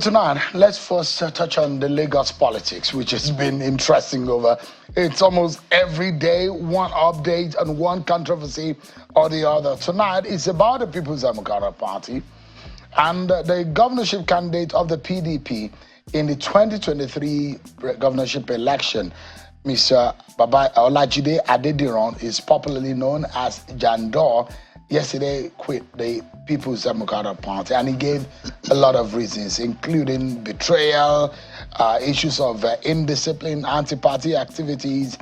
Tonight, let's first touch on the Lagos politics, which has been interesting over. It's almost every day, one update and one controversy or the other. Tonight, it's about the People's Democratic Party and the governorship candidate of the PDP in the 2023 governorship election. Mr. Baba Olajide Adediran is popularly known as Jandor. Yesterday quit the People's Democratic Party, and he gave a lot of reasons, including betrayal, issues of indiscipline, anti-party activities,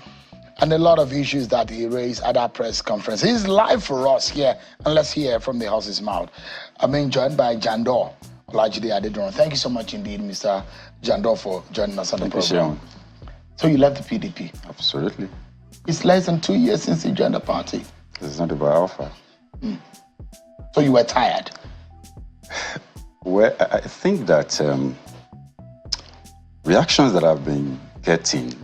and a lot of issues that he raised at our press conference. He's live for us here, and let's hear from the horse's mouth. I'm being joined by Jandor Olajide Adediran. Thank you so much indeed, Mr. Jandor, for joining us on the program. So you left the PDP? Absolutely. It's less than 2 years since you joined the party. This is not about alpha. So you were tired? Well, I think that reactions that I've been getting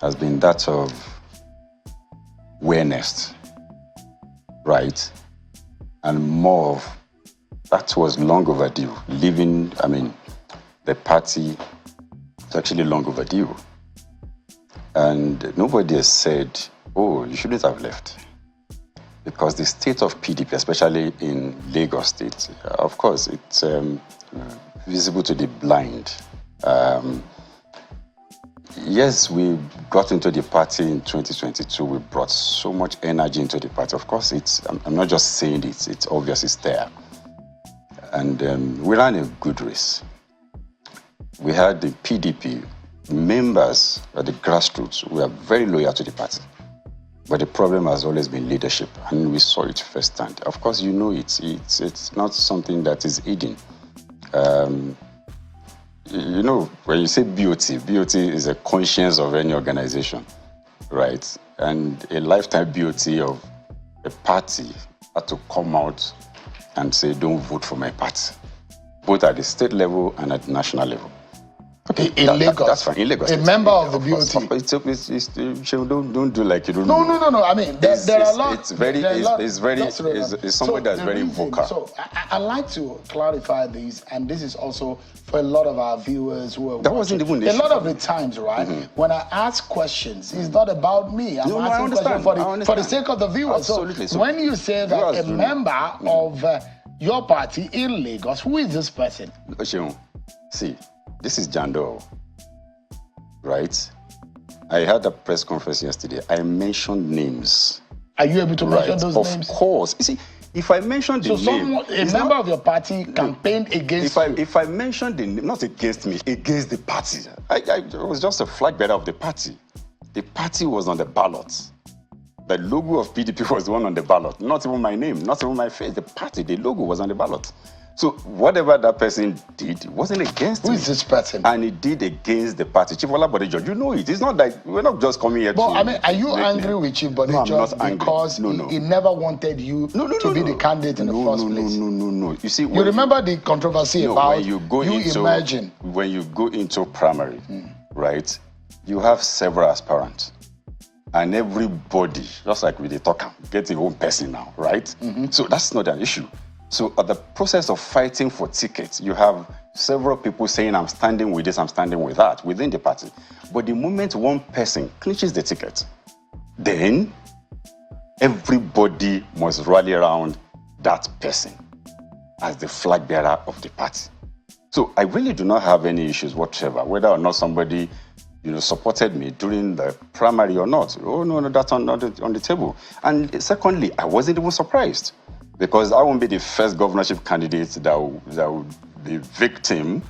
has been that of awareness, right? And more of that was long overdue. Leaving, the party is actually long overdue. And nobody has said, oh, you shouldn't have left. Because the state of PDP, especially in Lagos State, of course, it's visible to the blind. Yes, we got into the party in 2022. We brought so much energy into the party. Of course, I'm not just saying it, it's obvious it's there. And we ran a good race. We had the PDP members at the grassroots who are very loyal to the party. But the problem has always been leadership, and we saw it firsthand. Of course, you know it's not something that is hidden. You know, when you say BOT is a conscience of any organization, right? And a lifetime BOT of a party had to come out and say, don't vote for my party, both at the state level and at the national level. Okay, in Lagos. That's fine. In Lagos. A member of the BOT. Don't do like you don't. No. I mean, there are a lot. It's somebody that's very vocal. So I like to clarify this, and this is also for a lot of our viewers who are that wasn't even the a issue. lot of the times, right? When I ask questions, it's not about me. I'm asking questions for the sake of the viewers. Absolutely. So when you say that a member of your party in Lagos, who is this person? See. This is Jandor, right? I had a press conference yesterday. I mentioned names. Are you able to mention those names? Of course. You see, if I mention the name... a member of your party campaigned against you. If I mention the name, not against me, against the party. I was just a flag bearer of the party. The party was on the ballot. The logo of PDP was the one on the ballot. Not even my name, not even my face. The party, the logo was on the ballot. So whatever that person did wasn't against me. Who is this person? And he did against the party. Chief Olabode, you know it. It's not like we're not just coming here to... I mean, are you angry with Chief Bode because he never wanted you to be the candidate in the first place? No. You see, you remember the controversy about when you go into primary, right? You have several aspirants. And everybody, just like with the talker, gets their own person now, right? So that's not an issue. So at the process of fighting for tickets, you have several people saying, I'm standing with this, I'm standing with that within the party. But the moment one person clinches the ticket, then everybody must rally around that person as the flag bearer of the party. So I really do not have any issues whatsoever, whether or not somebody supported me during the primary or not. Oh, no, that's on the table. And secondly, I wasn't even surprised. Because I won't be the first governorship candidate that will be victim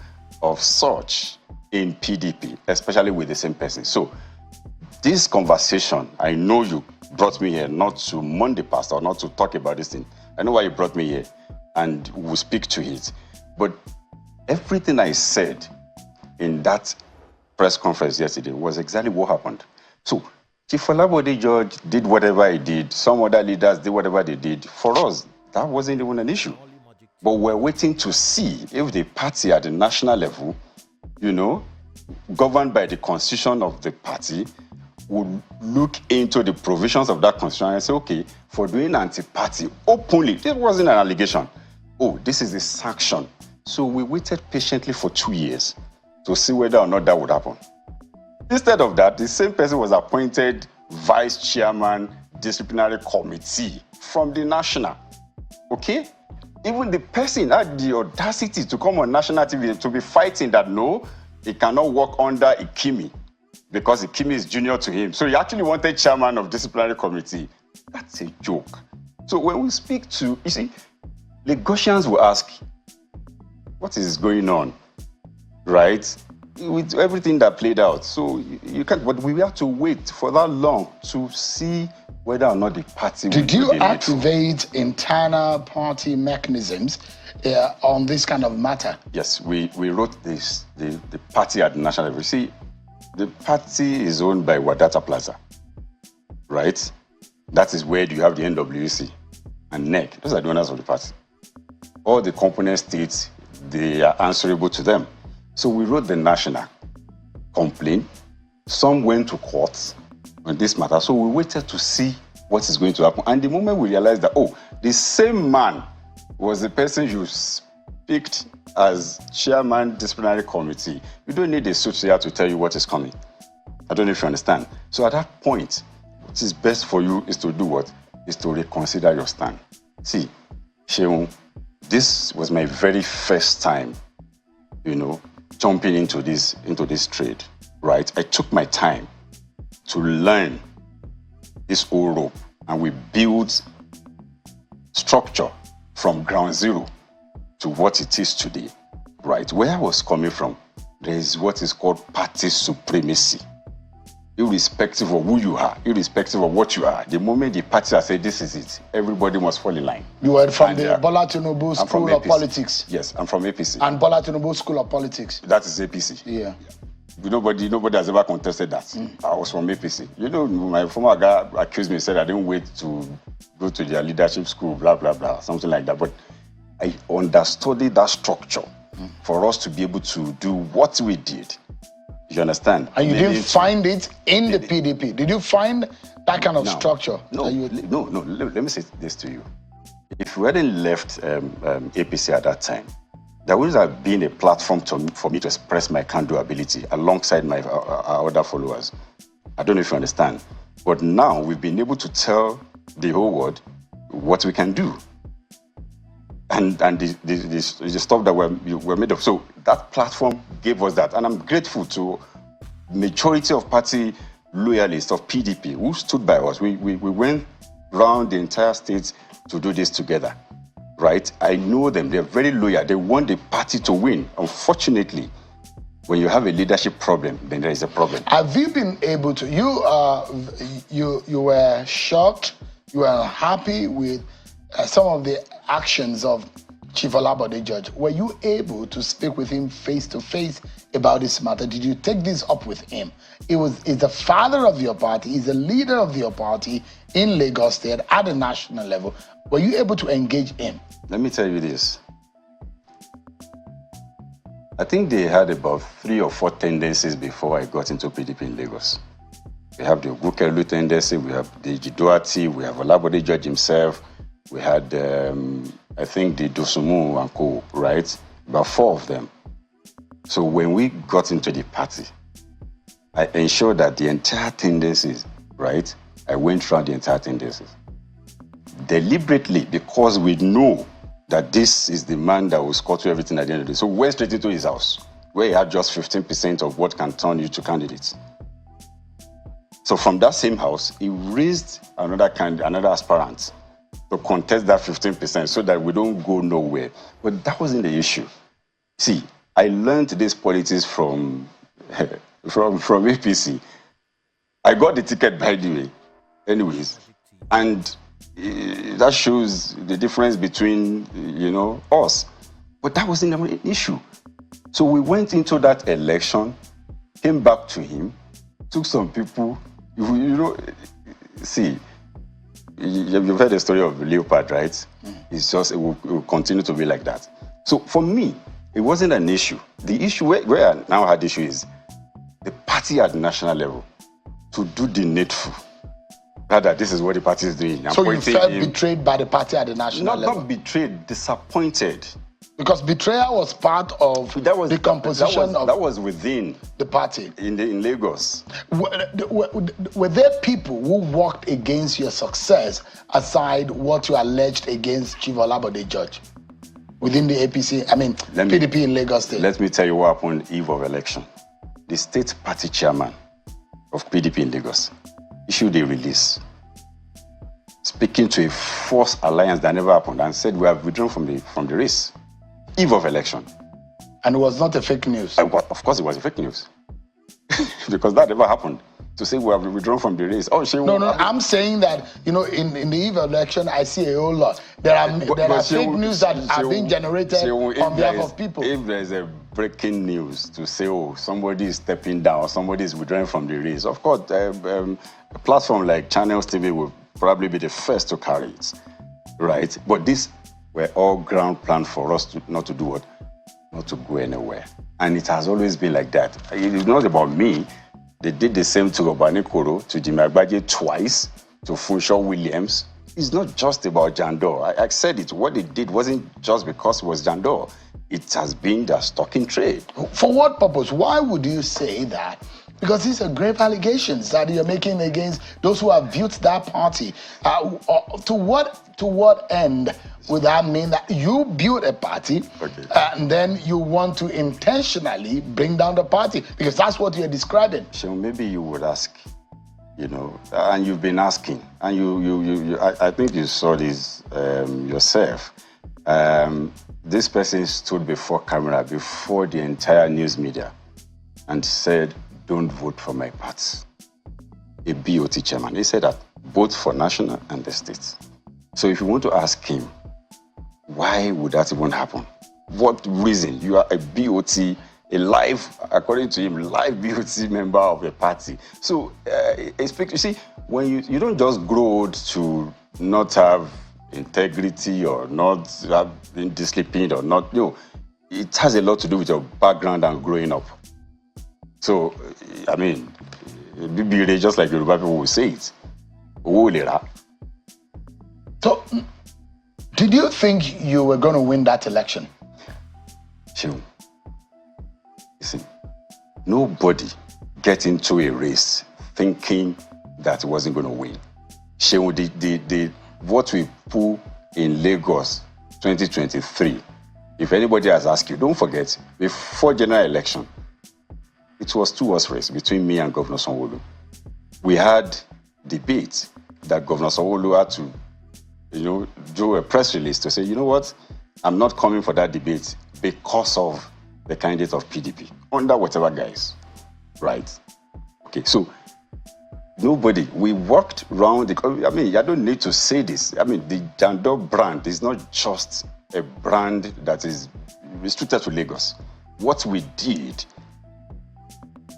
of such in PDP, especially with the same person. So this conversation, I know you brought me here not to mourn the past or not to talk about this thing. I know why you brought me here, and we'll speak to it. But everything I said in that press conference yesterday was exactly what happened. So Chief Olabode George did whatever he did. Some other leaders did whatever they did. For us, that wasn't even an issue. But we're waiting to see if the party at the national level, governed by the constitution of the party, would look into the provisions of that constitution and say, okay, for doing anti-party openly, this wasn't an allegation. Oh, this is a sanction So we waited patiently for 2 years to see whether or not that would happen. Instead of that, the same person was appointed vice chairman, disciplinary committee from the national. Okay? Even the person had the audacity to come on national TV to be fighting that no, he cannot work under Ikimi because Ikimi is junior to him. So he actually wanted chairman of disciplinary committee. That's a joke. So when we speak to, you see, Lagosians will ask, what is going on, right? With everything that played out. So you can't, but we have to wait for that long to see whether or not the party Did you activate internal party mechanisms on this kind of matter? Yes, we wrote this, the party at the national level. See, the party is owned by Wadata Plaza, right? That is where you have the NWC and NEC. Those are the owners of the party. All the component states, they are answerable to them. So we wrote the national complaint. Some went to court on this matter. So we waited to see what is going to happen. And the moment we realized that, oh, the same man was the person you picked as chairman disciplinary committee, you don't need a soothsayer to tell you what is coming. I don't know if you understand. So at that point, what is best for you is to do what? Is to reconsider your stand. See, Sheung, this was my very first time, jumping into this trade, right? I took my time to learn this whole rope, and we built structure from ground zero to what it is today, right? Where I was coming from, there is what is called party supremacy. Irrespective of who you are, irrespective of what you are, the moment the party has said this is it, everybody must fall in line. You were from the Bola Tinubu School of Politics. Yes, I'm from APC. And Bola Tinubu School of Politics. That is APC. Yeah. Nobody has ever contested that. I was from APC. My former guy accused me, said I didn't wait to go to their leadership school, blah, blah, blah, something like that. But I understood that structure for us to be able to do what we did. You understand? And you didn't find it in the PDP. Did you find that kind of structure? No. Let me say this to you. If we hadn't left APC at that time, there would have been a platform for me to express my can-do ability alongside my our other followers. I don't know if you understand. But now we've been able to tell the whole world what we can do. And the stuff that we're made of. So that platform gave us that. And I'm grateful to majority of party loyalists of PDP who stood by us. We went around the entire state to do this together, right? I know them. They're very loyal. They want the party to win. Unfortunately, when you have a leadership problem, then there is a problem. Have you been able to, you were shocked, you were unhappy with some of the actions of Chief Olabode George. Were you able to speak with him face to face about this matter? Did you take this up with him? He's the father of your party, he's the leader of your party in Lagos State at the national level. Were you able to engage him? Let me tell you this. I think they had about 3 or 4 tendencies before I got into PDP in Lagos. We have the Ogukelu tendency, we have the Jiduati, we have Olabode George himself, we had, I think, the Dosumu and Co., right? About 4 of them. So when we got into the party, I ensured that the entire tendencies, right? I went around the entire tendencies. Deliberately, because we know that this is the man that will score to everything at the end of the day. So we went straight into his house, where he had just 15% of what can turn you to candidates. So from that same house, he raised another aspirant to contest that 15% so that we don't go nowhere. But that wasn't the issue. See, I learned this politics from APC. I got the ticket, by the way, anyways. And that shows the difference between, us. But that wasn't an issue. So we went into that election, came back to him, took some people, see, you've heard the story of the leopard, right? It's just, it will continue to be like that. So for me, it wasn't an issue. The issue where I now had issue is the party at the national level to do the needful. Rather, this is what the party is doing. So you felt betrayed by the party at the national level? Not betrayed, disappointed. Because betrayal was part of the composition that was within the party in Lagos. Were there people who worked against your success aside what you alleged against Chief Olabode George within the APC? I mean, PDP in Lagos State. Let me tell you what happened eve of election. The state party chairman of PDP in Lagos issued a release speaking to a false alliance that never happened and said we have withdrawn from the race. Eve of election. And it was not a fake news? Of course it was a fake news. Because that never happened. To say we have withdrawn from the race. No, I'm saying that, in the eve of election, I see a whole lot. There are fake news that are being generated on behalf of people. If there's a breaking news to say, somebody is stepping down or somebody is withdrawing from the race, of course, a platform like Channels TV will probably be the first to carry it, right? But this were all ground planned for us not to do what? Not to go anywhere. And it has always been like that. It is not about me. They did the same to Obani Koro, to Jimmy Agbaje twice, to Funshaw Williams. It's not just about Jandor. I said it. What they did wasn't just because it was Jandor. It has been their stock in trade. For what purpose? Why would you say that? Because these are grave allegations that you're making against those who have built that party. To what end would that mean that you build a party and then you want to intentionally bring down the party? Because that's what you're describing. So maybe you would ask, and you've been asking, and I think you saw this yourself. This person stood before camera, before the entire news media, and said, "Don't vote for my party." A BOT chairman. He said that both for national and the states. So if you want to ask him, why would that even happen? What reason? You are a BOT, according to him, live BOT member of the party. So you see, when you don't just grow old to not have integrity or not have been disciplined or not, it has a lot to do with your background and growing up. So, I mean, just like Yoruba people will say it. So, did you think you were going to win that election? Listen, nobody get into a race thinking that he wasn't going to win. What we pull in Lagos 2023, if anybody has asked you, don't forget, before general election, it was 2-horse race between me and Governor Sanwo-Olu. We had debate that Governor Sanwo-Olu had to, do a press release to say, you know what, I'm not coming for that debate because of the candidate of PDP, under whatever guise, right? Okay, so we worked around I don't need to say this. The Jandor brand is not just a brand that is restricted to Lagos. What we did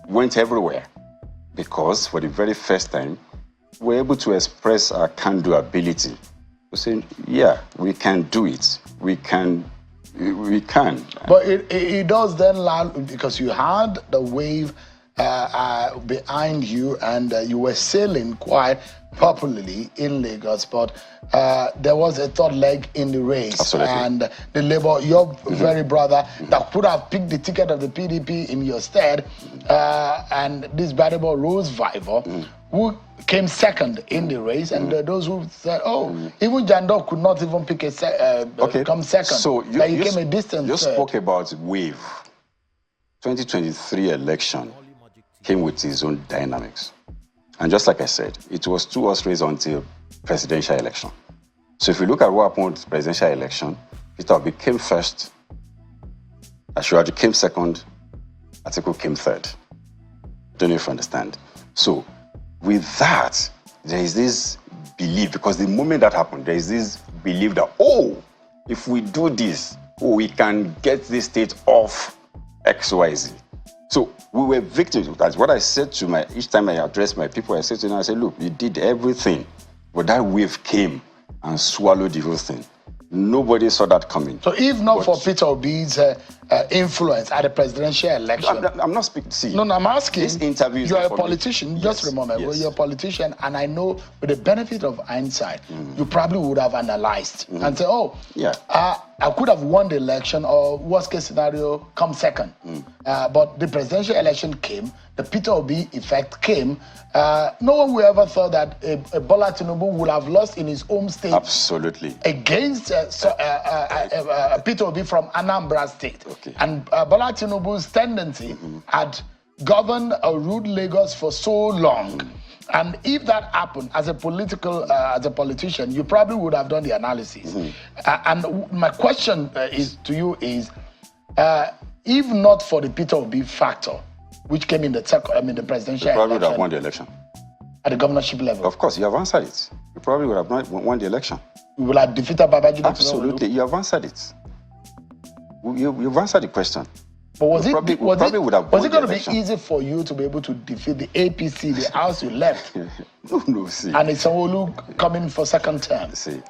went everywhere because for the very first time, we're able to express our can-do ability. We're saying, yeah, we can do it. We can. But it does then land because you had the wave behind you and you were sailing quite popularly in Lagos, but there was a third leg in the race. Absolutely. And the Labour, your very brother, that could have picked the ticket of the PDP in your stead, and this valuable Rose Viver, who came second in the race, and those who said, even Jandor could not even pick come second. So you came a distance. You spoke about wave. 2023 election came with its own dynamics. And just like I said, it was 2-horse race until presidential election. So if you look at what happened with presidential election, Peter Obi came first, Ashwaju came second, Atiku came third. Don't know if you understand. So with that, there is this belief, because the moment that happened, there is this belief that, if we do this, we can get this state off XYZ. So we were victims. That's what I said to each time I addressed my people, I said to them, I said, look, you did everything, but that wave came and swallowed the whole thing. Nobody saw that coming. So if not for Peter Obi's influence at the presidential election... I'm not speaking... See, no, I'm asking... This interview is... You're a politician. Yes, just remember, yes. You're a politician, and I know with the benefit of hindsight, you probably would have analyzed and say, oh, yeah. I could have won the election, or worst case scenario, come second. But the presidential election came, the Peter Obi effect came. No one would ever thought that Bola Tinubu would have lost in his home state. Absolutely. Against Peter Obi from Anambra State. Okay. And Bola Tinubu's tendency had governed or ruled Lagos for so long. And if that happened as a politician, you probably would have done the analysis. And my question to you is, if not for the Peter Obi factor, which came in the presidential election, probably would have won the election at the governorship level. Of course, you have answered it. You probably would have not won the election. You will have defeated Babajide. Absolutely, you have answered it. You've answered the question. But was it going to be easy for you to be able to defeat the APC, the house you left? No, see. And it's Sanwo-Olu coming for second term. See,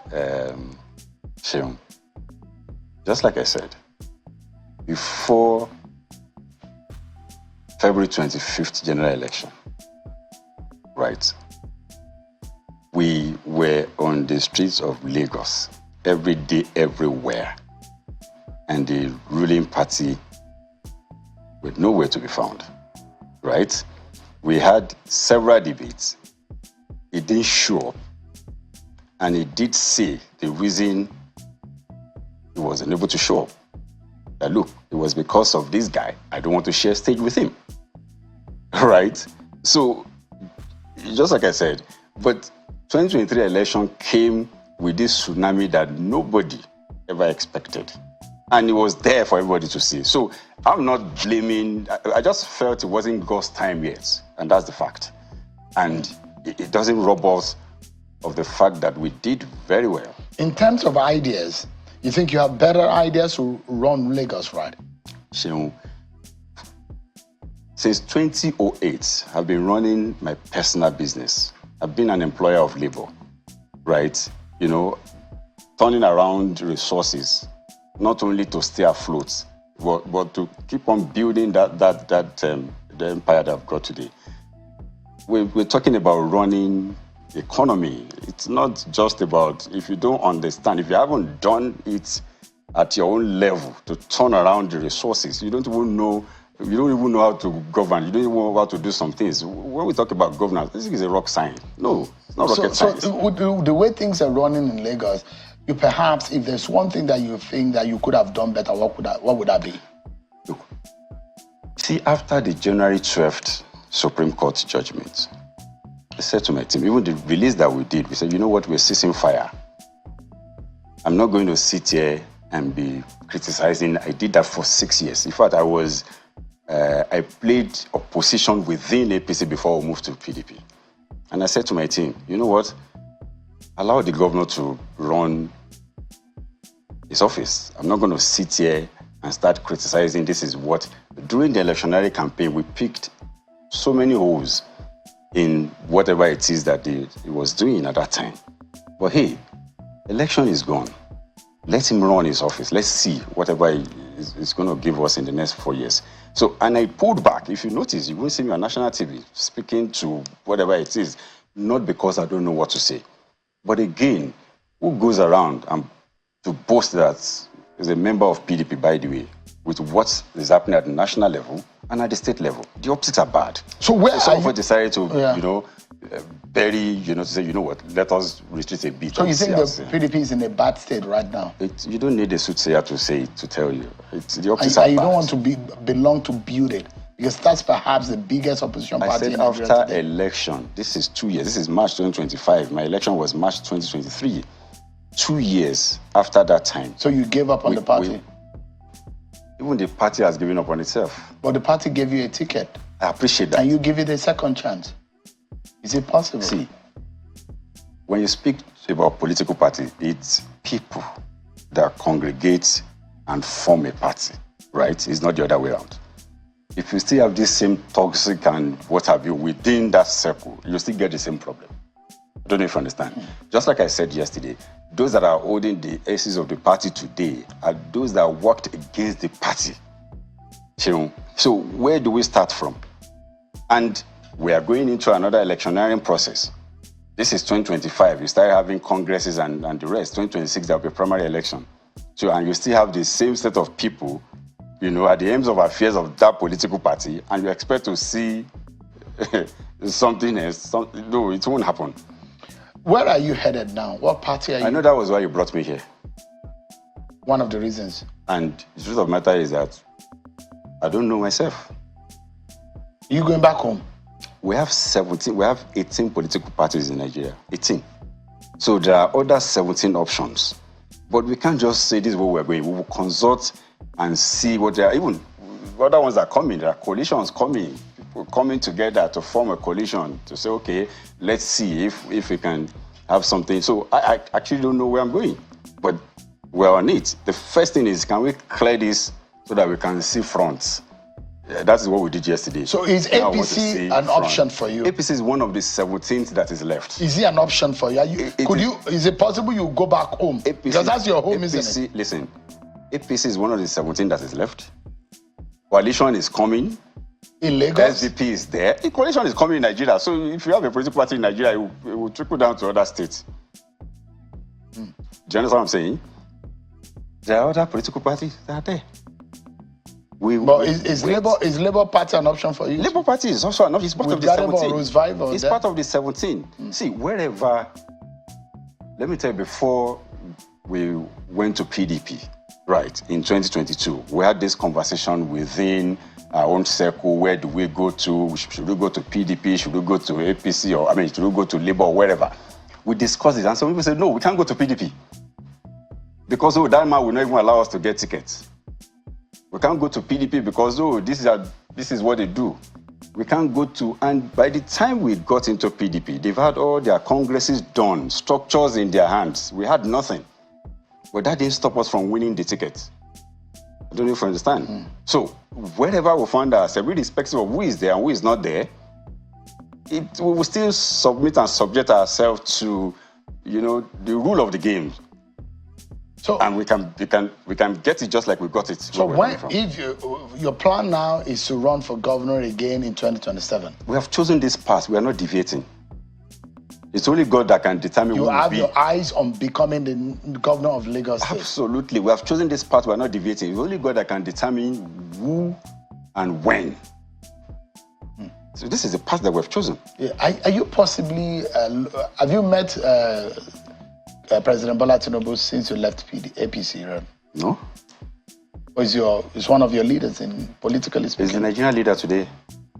Sheon, just like I said, before February 25th general election, right, we were on the streets of Lagos every day, everywhere, and the ruling party with nowhere to be found, right? We had several debates. It didn't show up, and he did say the reason he wasn't able to show up. That look, it was because of this guy. I don't want to share stage with him, right? So, just like I said, but 2023 election came with this tsunami that nobody ever expected. And it was there for everybody to see. So I'm not blaming, I just felt it wasn't God's time yet. And that's the fact. And it doesn't rob us of the fact that we did very well. In terms of ideas, you think you have better ideas to run Lagos, right? Sheon, since 2008, I've been running my personal business. I've been an employer of labor, right? You know, turning around resources, not only to stay afloat, but to keep on building the empire that I've got today. We're talking about running the economy. It's not just about, if you don't understand, if you haven't done it at your own level to turn around the resources, you don't even know how to govern. You don't even know how to do some things. When we talk about governance, this is a rock science. No, it's not rocket science. So the way things are running in Lagos, you perhaps, if there's one thing that you think that you could have done better, what would that be? Look, see, after the January 12th Supreme Court judgment, I said to my team, even the release that we did, we said, you know what, we're ceasing fire. I'm not going to sit here and be criticizing. I did that for 6 years. In fact, I played opposition within APC before we moved to PDP. And I said to my team, you know what, allow the governor to run his office. I'm not going to sit here and start criticizing. This is what, during the electionary campaign, we picked so many holes in whatever it is that he was doing at that time. But hey, election is gone. Let him run his office. Let's see whatever he's going to give us in the next 4 years. So, and I pulled back. If you notice, you won't see me on national TV speaking to whatever it is, not because I don't know what to say. But again, who goes around and to boast that is a member of PDP, by the way, with what is happening at the national level and at the state level? The opposites are bad. So some of us decided to, bury, to say, you know what, let us retreat a bit. So you think the PDP is in a bad state right now? You don't need a soothsayer to tell you. The opposites are bad. You don't want to belong to build it, because that's perhaps the biggest opposition party in Nigeria today. After election, this is 2 years. This is March 2025. My election was March 2023. 2 years after that time. So you gave up on the party? Even the party has given up on itself. But the party gave you a ticket. I appreciate that. And you give it a second chance. Is it possible? See, when you speak about political party, it's people that congregate and form a party, right? It's not the other way around. If you still have this same toxic and what have you within that circle, you still get the same problem. Don't know if you understand. Just like I said yesterday, those that are holding the aces of the party today are those that worked against the party. So where do we start from? And we are going into another electioneering process. This is 2025. You start having congresses and the rest. 2026, there will be primary election. So, and you still have the same set of people, at the aims of affairs of that political party, and you expect to see something else. No, it won't happen. Where are you headed now? What party are you? I know that was why you brought me here. One of the reasons. And the truth of the matter is that I don't know myself. You going back home? We have 18 political parties in Nigeria. 18. So there are other 17 options. But we can't just say this is where we're going. We will consult and see what there are. Even other ones are coming. There are coalitions coming. People coming together to form a coalition to say, okay, let's see if we can have something. So I actually don't know where I'm going. But we're on it. The first thing is, can we clear this so that we can see fronts? That is what we did yesterday. So is APC an option for you? APC is one of the 17th that is left. Is it an option for you? Is it possible you go back home? APC, because that's your home, isn't it? Listen, APC is one of the 17 that is left. Coalition is coming. In Lagos? SDP is there. The coalition is coming in Nigeria. So if you have a political party in Nigeria, it will trickle down to other states. Do you understand what I'm saying? There are other political parties that are there. But is Labour Party an option for you? Labour Party is also an option. It's part of the 17. It's part of the 17. See, wherever, let me tell you, before we went to PDP, right, in 2022, we had this conversation within our own circle. Where do we go to? Should we go to PDP? Should we go to APC? Should we go to Labour or wherever? We discussed it, and some people said, no, we can't go to PDP. Because that man will not even allow us to get tickets. We can't go to PDP because, this is what they do. We can't go to, and by the time we got into PDP, they've had all their congresses done, structures in their hands. We had nothing. But that didn't stop us from winning the tickets. I don't know if you understand. So, wherever we find ourselves, irrespective of who is there and who is not there, we will still submit and subject ourselves to, the rule of the game. So, and we can get it just like we got it. So if your plan now is to run for governor again in 2027? We have chosen this path. We are not deviating. It's only God that can determine who will be. You have your eyes on becoming the governor of Lagos State? Absolutely. We have chosen this path. We are not deviating. It's only God that can determine who and when. So this is the path that we have chosen. Yeah. Are you possibly, have you met President Bola Tinubu since you left APC, right? No. Or is one of your leaders in politically speaking? He's the Nigerian leader today.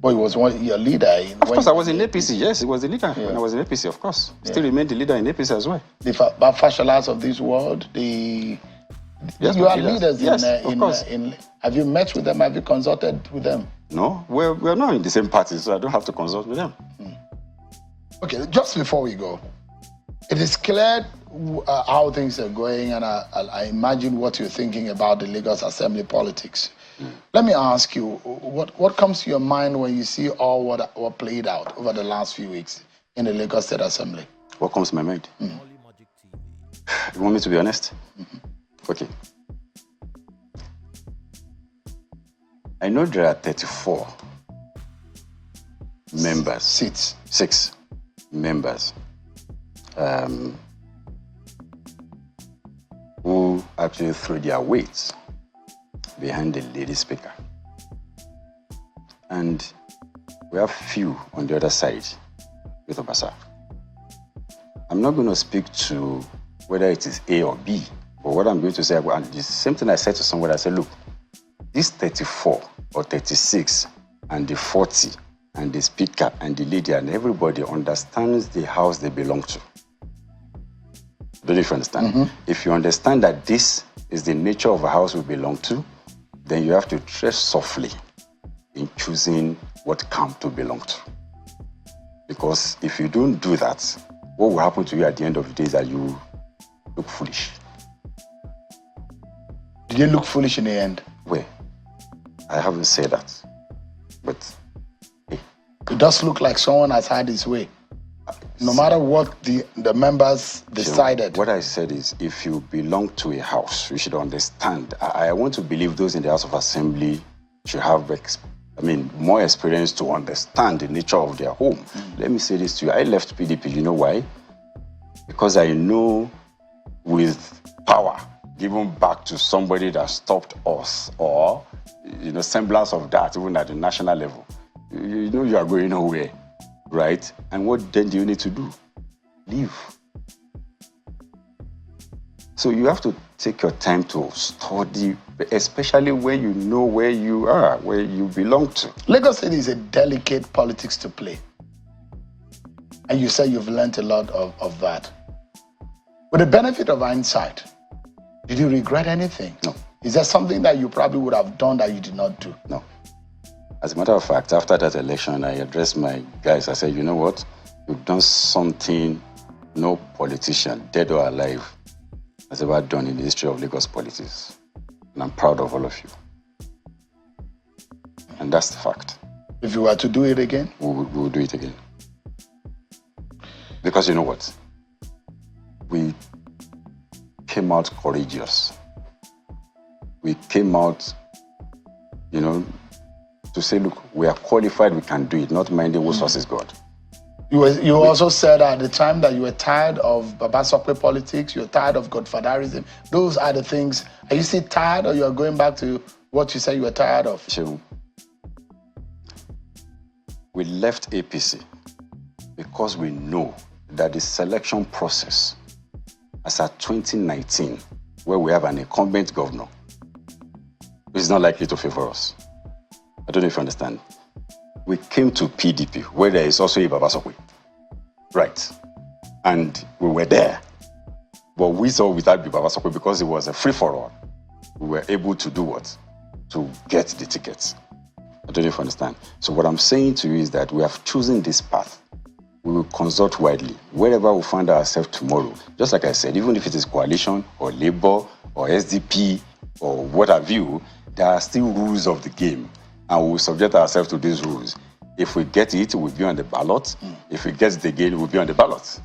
But he was your leader in... Of course, I was in APC. Yes, he was the leader when I was in APC, of course. Still remained the leader in APC as well. The Fasholas of this world, you are leaders in... Have you met with them? Have you consulted with them? No, we're not in the same party, so I don't have to consult with them. Okay, just before we go, it is clear how things are going, and I imagine what you're thinking about the Lagos Assembly politics. Let me ask you, what comes to your mind when you see all what played out over the last few weeks in the Lagos State Assembly? What comes to my mind? You want me to be honest? Okay. I know there are 34 members. Six members. Who actually threw their weight behind the lady speaker. And we have few on the other side with Obasa. I'm not going to speak to whether it is A or B, but what I'm going to say, and the same thing I said to somebody, I said, look, this 34 or 36 and the 40 and the speaker and the lady and everybody understands the house they belong to. Don't you understand? If you understand that this is the nature of a house we belong to, then you have to tread softly in choosing what camp to belong to. Because if you don't do that, what will happen to you at the end of the day is that you look foolish. Did you look foolish in the end? Well, I haven't said that. But hey. It does look like someone has had his way. no matter what the members decided. What I said is, if you belong to a house, you should understand. I want to believe those in the House of Assembly should have more experience to understand the nature of their home. Let me say this to you. I left PDP. You know why? Because I know with power given back to somebody that stopped us, or semblance of that, even at the national level, you know you are going nowhere, right? And what then do you need to do? Leave. So you have to take your time to study, especially when you know where you are, where you belong to. Lagos City is a delicate politics to play. And you say you've learned a lot of that. With the benefit of hindsight, did you regret anything? No. Is there something that you probably would have done that you did not do? No. As a matter of fact, after that election, I addressed my guys. I said, you know what? You've done something no politician, dead or alive, has ever done in the history of Lagos politics. And I'm proud of all of you. And that's the fact. If you were to do it again? We will do it again. Because you know what? We came out courageous. We came out, to say, look, we are qualified, we can do it, not minding whose source is God. You also said at the time that you were tired of Babasokwe politics, you were tired of godfatherism. Those are the things. Are you still tired, or you are going back to what you said you were tired of? So, we left APC because we know that the selection process, as at 2019, where we have an incumbent governor, is not likely to favor us. I don't know if you understand. We came to PDP, where there is also a Babasokwe. Right. And we were there. But we saw without Babasokwe, because it was a free-for-all, we were able to do what? To get the tickets. I don't know if you understand. So what I'm saying to you is that we have chosen this path. We will consult widely. Wherever we find ourselves tomorrow, just like I said, even if it is coalition or Labour or SDP or what have you, there are still rules of the game. And we will subject ourselves to these rules. If we get it, we'll be on the ballot. If we get it again, we'll be on the ballot.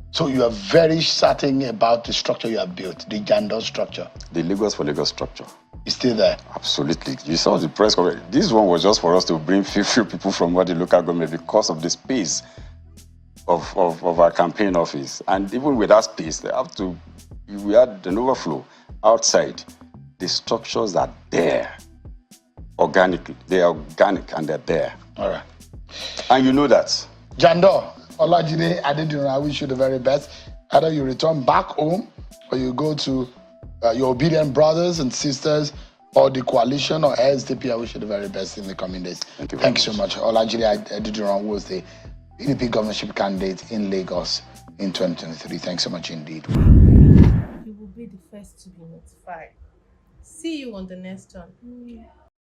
So you are very certain about the structure you have built, the Jandor structure? The Lagos for Lagos structure. It's still there? Absolutely. You saw the press coverage. This one was just for us to bring few people from the local government because of the space of our campaign office. And even with that space, we had an overflow outside. The structures are there. Organically. They are organic and they're there. All right. And you know that. Jandor, Olajide Adedinran, I wish you the very best. Either you return back home or you go to your obedient brothers and sisters or the coalition or SDP. I wish you the very best in the coming days. Thank you so much. Olajide Adedinran was the PDP governorship candidate in Lagos in 2023. Thanks so much indeed. You will be the first to be notified. See you on the next one.